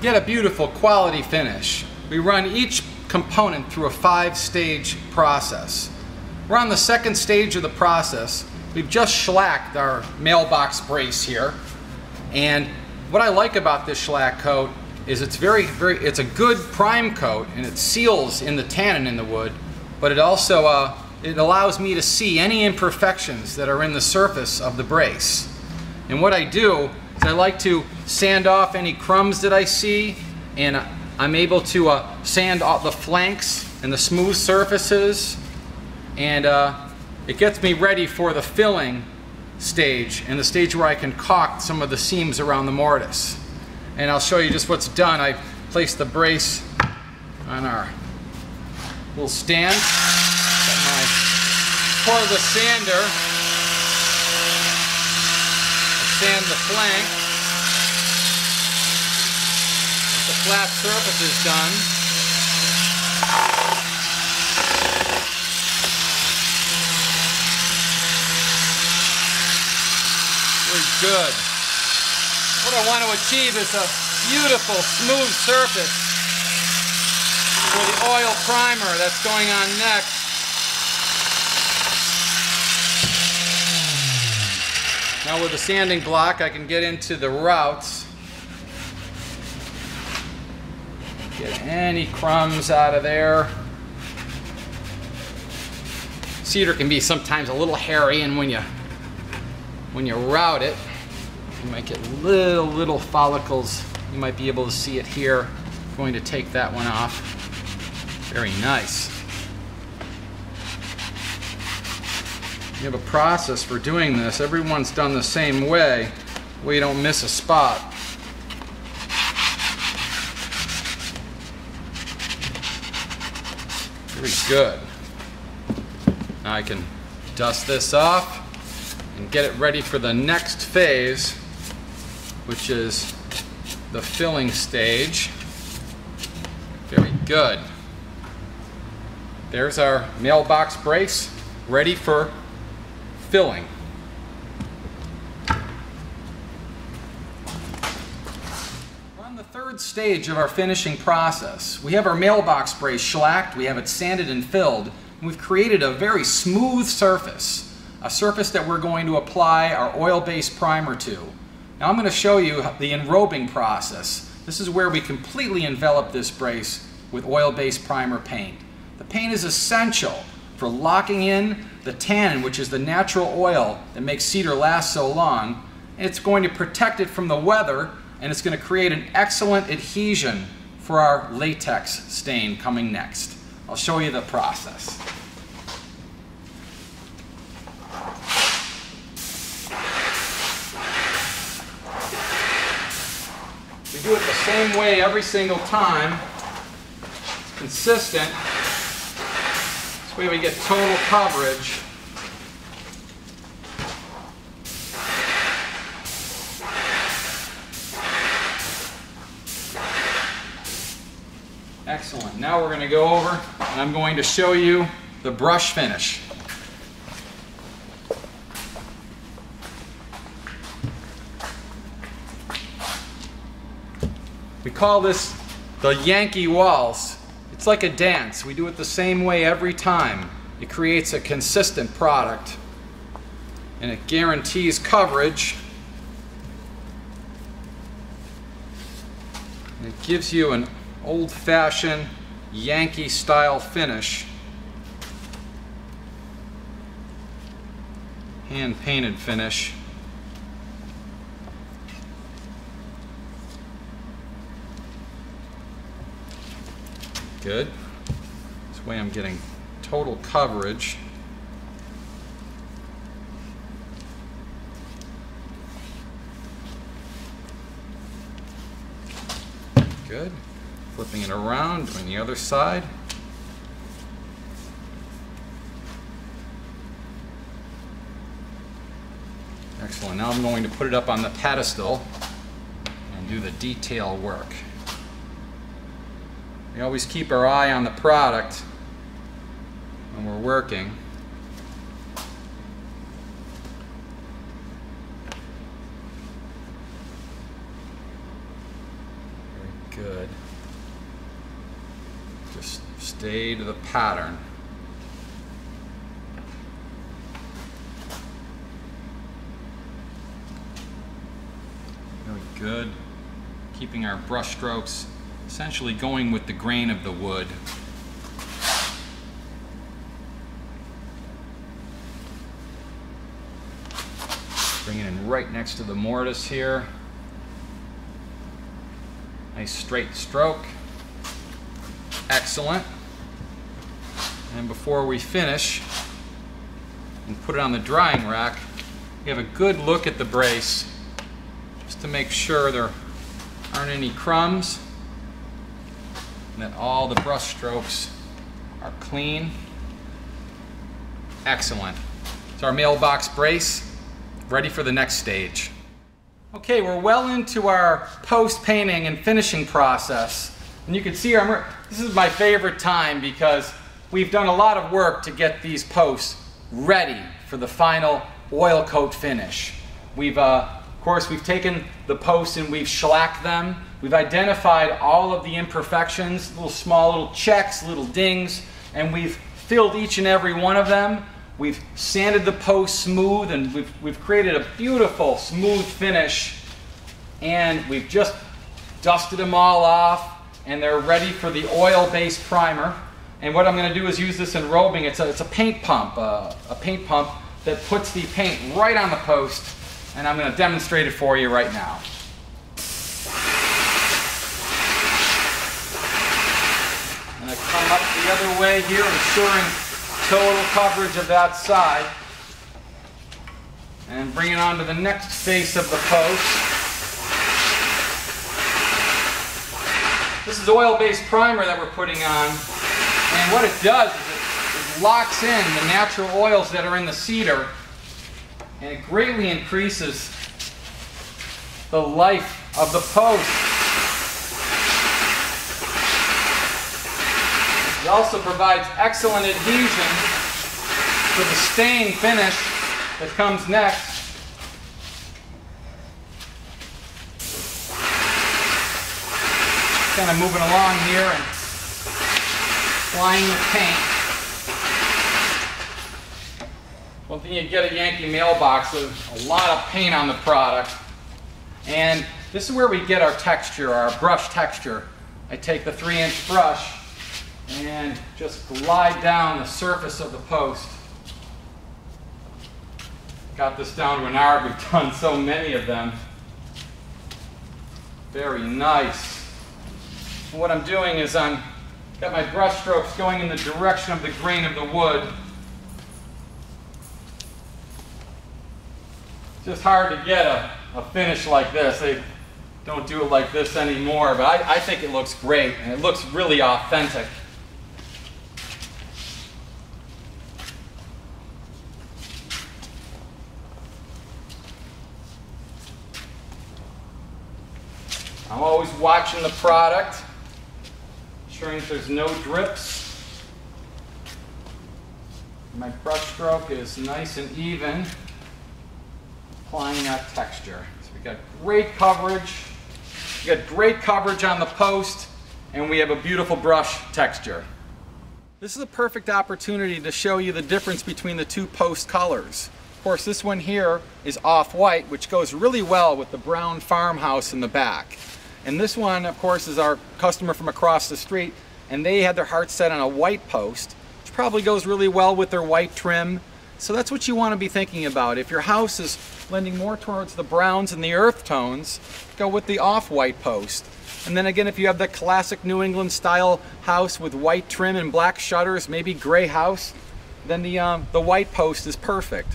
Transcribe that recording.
get a beautiful quality finish, we run each component through a 5-stage process. We're on the second stage of the process. We've just shellacked our mailbox brace here. And what I like about this shellac coat is it's it's a good prime coat, and it seals in the tannin in the wood, but it also it allows me to see any imperfections that are in the surface of the brace. And what I do is I like to sand off any crumbs that I see, and I'm able to sand off the flanks and the smooth surfaces, and it gets me ready for the filling stage, and the stage where I can caulk some of the seams around the mortise. And I'll show you just what's done. I've placed the brace on our little stand. Got my cordless sander. I sand the flank. The flat surface is done. Very good. What I want to achieve is a beautiful, smooth surface for the oil primer that's going on next. Now with the sanding block, I can get into the routs. Get any crumbs out of there. Cedar can be sometimes a little hairy, and when you route it, you might get little follicles. You might be able to see it here. I'm going to take that one off. Very nice. You have a process for doing this. Everyone's done the same way, where you don't miss a spot. Very good. Now I can dust this off and get it ready for the next phase, which is the filling stage. Very good. There's our mailbox brace ready for filling. We're on the third stage of our finishing process. We have our mailbox brace shellacked, we have it sanded and filled, and we've created a very smooth surface, a surface that we're going to apply our oil-based primer to. Now I'm going to show you the enrobing process. This is where we completely envelop this brace with oil-based primer paint. The paint is essential for locking in the tannin, which is the natural oil that makes cedar last so long. It's going to protect it from the weather, and it's going to create an excellent adhesion for our latex stain coming next. I'll show you the process. We do it the same way every single time. It's consistent. This way we get total coverage. Excellent. Now we're going to go over and I'm going to show you the brush finish. We call this the Yankee waltz. It's like a dance. We do it the same way every time. It creates a consistent product, and it guarantees coverage. And it gives you an old-fashioned Yankee style finish. Hand-painted finish. Good. This way I'm getting total coverage. Good. Flipping it around, doing the other side. Excellent. Now I'm going to put it up on the pedestal and do the detail work. We always keep our eye on the product when we're working. Very Good. Just stay to the pattern. Really good. Keeping our brush strokes essentially going with the grain of the wood. Bring it in right next to the mortise here. Nice straight stroke. Excellent. And before we finish and put it on the drying rack, we have a good look at the brace just to make sure there aren't any crumbs and that all the brush strokes are clean. Excellent. It's our mailbox brace, ready for the next stage. Okay, we're well into our post painting and finishing process. And you can see this is my favorite time because we've done a lot of work to get these posts ready for the final oil coat finish. We've, of course, we've taken the posts and we've shellacked them. We've identified all of the imperfections, little checks, little dings, and we've filled each and every one of them. We've sanded the post smooth, and we've created a beautiful smooth finish, and we've just dusted them all off, and they're ready for the oil-based primer. And what I'm going to do is use this enrobing. It's a paint pump, that puts the paint right on the post, and I'm going to demonstrate it for you right now. I'm going to come up the other way here, ensuring total coverage of that side, and bring it onto the next face of the post. This is oil-based primer that we're putting on, and what it does is it locks in the natural oils that are in the cedar, and it greatly increases the life of the post. It also provides excellent adhesion for the stain finish that comes next. Kind of moving along here and applying the paint. One thing you get at Yankee Mailbox is a lot of paint on the product. And this is where we get our texture, our brush texture. I take the 3-inch brush and just glide down the surface of the post. Got this down to an art. We've done so many of them. Very nice. And what I'm doing is got my brush strokes going in the direction of the grain of the wood. It's just hard to get a finish like this. They don't do it like this anymore, but I think it looks great, and it looks really authentic. I'm always watching the product, ensuring that there's no drips. My brush stroke is nice and even, applying that texture. So we got great coverage. We got great coverage on the post, and we have a beautiful brush texture. This is a perfect opportunity to show you the difference between the two post colors. Of course, this one here is off-white, which goes really well with the brown farmhouse in the back. And this one, of course, is our customer from across the street, and they had their heart set on a white post, which probably goes really well with their white trim. So that's what you want to be thinking about. If your house is lending more towards the browns and the earth tones, go with the off-white post. And then again, if you have the classic New England style house with white trim and black shutters, maybe gray house, then the white post is perfect.